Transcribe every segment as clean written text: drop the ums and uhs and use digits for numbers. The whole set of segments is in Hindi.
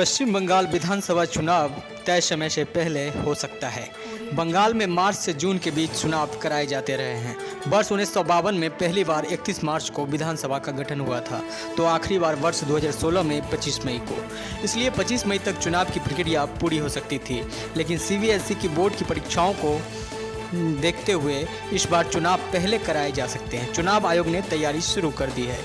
पश्चिम बंगाल विधानसभा चुनाव तय समय से पहले हो सकता है। बंगाल में मार्च से जून के बीच चुनाव कराए जाते रहे हैं। वर्ष 1952 में पहली बार 31 मार्च को विधानसभा का गठन हुआ था, तो आखिरी बार वर्ष 2016 में 25 मई को। इसलिए 25 मई तक चुनाव की प्रक्रिया पूरी हो सकती थी, लेकिन सीबीएसई की बोर्ड की परीक्षाओं को देखते हुए इस बार चुनाव पहले कराए जा सकते हैं। चुनाव आयोग ने तैयारी शुरू कर दी है।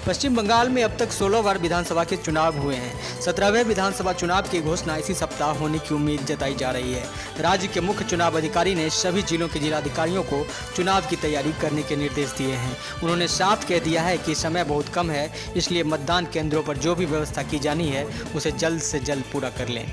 पश्चिम बंगाल में अब तक 16 बार विधानसभा के चुनाव हुए हैं। 17वें विधानसभा चुनाव की घोषणा इसी सप्ताह होने की उम्मीद जताई जा रही है। राज्य के मुख्य चुनाव अधिकारी ने सभी जिलों के जिलाधिकारियों को चुनाव की तैयारी करने के निर्देश दिए हैं। उन्होंने साफ कह दिया है कि समय बहुत कम है, इसलिए मतदान केंद्रों पर जो भी व्यवस्था की जानी है उसे जल्द से जल्द पूरा कर लें।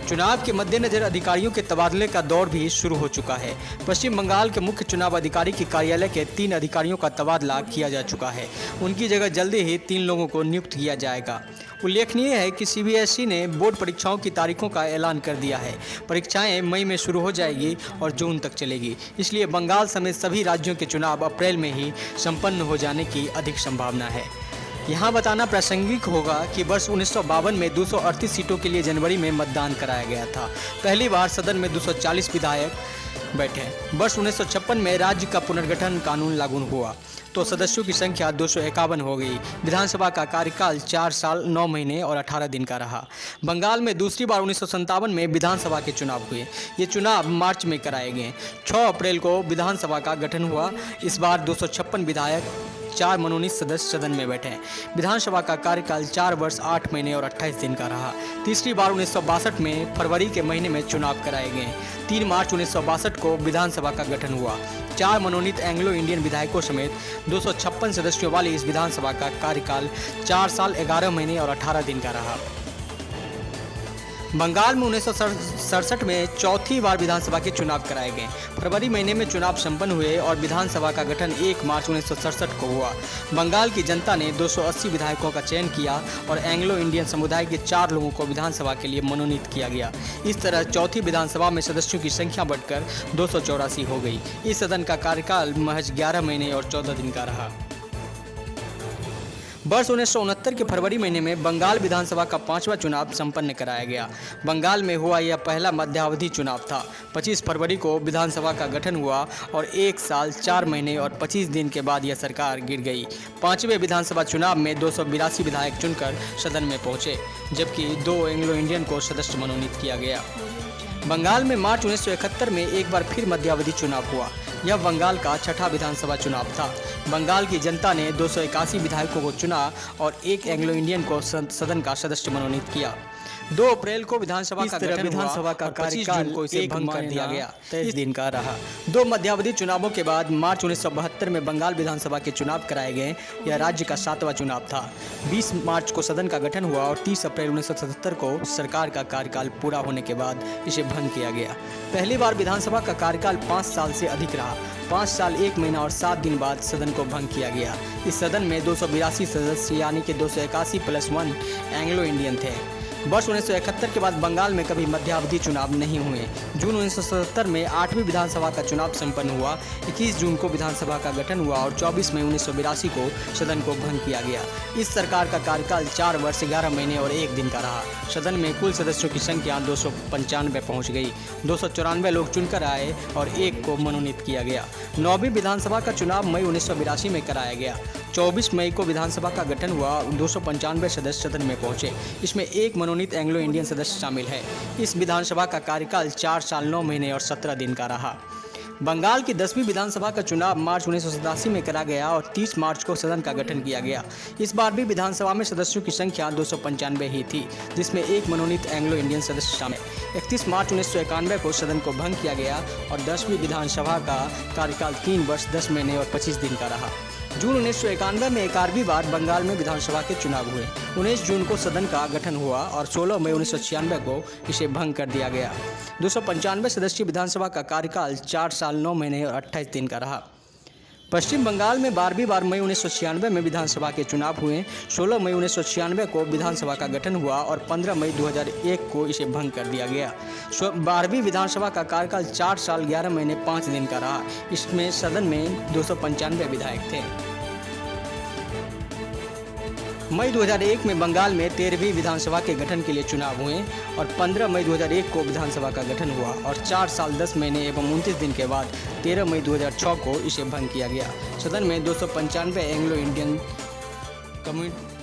चुनाव के मद्देनजर अधिकारियों के तबादले का दौर भी शुरू हो चुका है। पश्चिम बंगाल के मुख्य चुनाव अधिकारी के कार्यालय के 3 अधिकारियों का तबादला किया जा चुका है। उनकी जगह जल्दी ही 3 लोगों को नियुक्त किया जाएगा। उल्लेखनीय है कि सीबीएसई ने बोर्ड परीक्षाओं की तारीखों का ऐलान कर दिया है। परीक्षाएं मई में शुरू हो जाएगी और जून तक चलेगी। इसलिए बंगाल समेत सभी राज्यों के चुनाव अप्रैल में ही संपन्न हो जाने की अधिक संभावना है। यहाँ बताना प्रासंगिक होगा कि वर्ष 1952 में 238 सीटों के लिए जनवरी में मतदान कराया गया था। पहली बार सदन में 240 विधायक बैठे। वर्ष 1956 में राज्य का पुनर्गठन कानून लागू हुआ तो सदस्यों की संख्या 251 हो गई। विधानसभा का कार्यकाल 4 साल 9 महीने और 18 दिन का रहा। बंगाल में दूसरी बार 1957 में विधानसभा के चुनाव हुए। ये चुनाव मार्च में कराए गए। 6 अप्रैल को विधानसभा का गठन हुआ। इस बार 256 विधायक 4 मनोनीत सदस्य सदन में बैठे। विधानसभा का कार्यकाल 4 वर्ष 8 महीने और 28 दिन का रहा। तीसरी बार 1962 में फरवरी के महीने में चुनाव कराए गए। 3 मार्च 1962 को विधानसभा का गठन हुआ। 4 मनोनीत एंग्लो इंडियन विधायकों समेत 256 सदस्यों वाली इस विधानसभा का कार्यकाल 4 साल 11 महीने और 18 दिन का रहा। बंगाल में 1967 में चौथी बार विधानसभा के चुनाव कराए गए। फरवरी महीने में चुनाव संपन्न हुए और विधानसभा का गठन 1 मार्च 1967 को हुआ। बंगाल की जनता ने 280 विधायकों का चयन किया और एंग्लो इंडियन समुदाय के 4 लोगों को विधानसभा के लिए मनोनीत किया गया। इस तरह चौथी विधानसभा में सदस्यों की संख्या बढ़कर 284 हो गई। इस सदन का कार्यकाल महज 11 महीने और 14 दिन का रहा। वर्ष 1969 के फरवरी महीने में बंगाल विधानसभा का 5वां चुनाव संपन्न कराया गया। बंगाल में हुआ यह पहला मध्यावधि चुनाव था। 25 फरवरी को विधानसभा का गठन हुआ और 1 साल 4 महीने और 25 दिन के बाद यह सरकार गिर गई। 5वें विधानसभा चुनाव में 282 विधायक चुनकर सदन में पहुंचे, जबकि 2 एंग्लो इंडियन को सदस्य मनोनीत किया गया। बंगाल में मार्च 1971 में एक बार फिर मध्यावधि चुनाव हुआ। यह बंगाल का 6ठा विधानसभा चुनाव था। बंगाल की जनता ने 281 विधायकों को चुना और 1 एंग्लो इंडियन को सदन का सदस्य मनोनीत किया। 2 अप्रैल को विधानसभा का गठन विधानसभा का कार्यकाल को इसे भंग कर दिया गया। 23 दिन का रहा। 2 मध्यावधि चुनावों के बाद मार्च 1972 में बंगाल विधानसभा के चुनाव कराए गए। यह राज्य का 7वां चुनाव था। 20 मार्च को सदन का गठन हुआ और 30 अप्रैल 1977 को सरकार का कार्यकाल पूरा होने के बाद इसे भंग किया गया। पहली बार विधानसभा का कार्यकाल 5 साल से अधिक रहा। 5 साल 1 महीना और 7 दिन बाद सदन को भंग किया गया। इस सदन में 282 सदस्य यानी कि 281 + 1 एंग्लो इंडियन थे। वर्ष 1971 के बाद बंगाल में कभी मध्यावधि चुनाव नहीं हुए। जून 1977 में 8वीं विधानसभा का चुनाव संपन्न हुआ। 21 जून को विधानसभा का गठन हुआ और 24 मई 1982 को सदन को भंग किया गया। इस सरकार का कार्यकाल 4 वर्ष 11 महीने और 1 दिन का रहा। सदन में कुल सदस्यों की संख्या 295 पहुँच गई। 294 लोग चुनकर आए और 1 को मनोनीत किया गया। 9वीं विधानसभा का चुनाव मई 1982 में कराया गया। 24 मई को विधानसभा का गठन हुआ। 295 सदस्य सदन में पहुंचे। इसमें 1 मनोनीत एंग्लो इंडियन सदस्य शामिल है। इस विधानसभा का कार्यकाल 4 साल 9 महीने और 17 दिन का रहा। बंगाल की 10वीं विधानसभा का चुनाव मार्च 1987 में करा गया और 30 मार्च को सदन का गठन किया गया। इस बार भी विधानसभा में सदस्यों की संख्या 295 ही थी, जिसमें 1 मनोनीत एंग्लो इंडियन सदस्य शामिल। 31 मार्च 1991 को सदन को भंग किया गया और 10वीं विधानसभा का कार्यकाल 3 वर्ष 10 महीने और 25 दिन का रहा। जून 1991 में 11वीं बार बंगाल में विधानसभा के चुनाव हुए। 19 जून को सदन का गठन हुआ और 16 मई 1996 को इसे भंग कर दिया गया। 295 सदस्यीय विधानसभा का कार्यकाल 4 साल 9 महीने और 28 दिन का रहा। पश्चिम बंगाल में 12वीं बार मई 1996 में विधानसभा के चुनाव हुए। 16 मई 1996 को विधानसभा का गठन हुआ और 15 मई 2001 को इसे भंग कर दिया गया। 12वीं विधानसभा का कार्यकाल 4 साल 11 महीने 5 दिन का रहा। इसमें सदन में 295 विधायक थे। मई 2001 में बंगाल में 13वीं विधानसभा के गठन के लिए चुनाव हुए और 15 मई 2001 को विधानसभा का गठन हुआ और 4 साल 10 महीने एवं 29 दिन के बाद 13 मई 2006 को इसे भंग किया गया। सदन में 295 एंग्लो इंडियन कम्युनिस्ट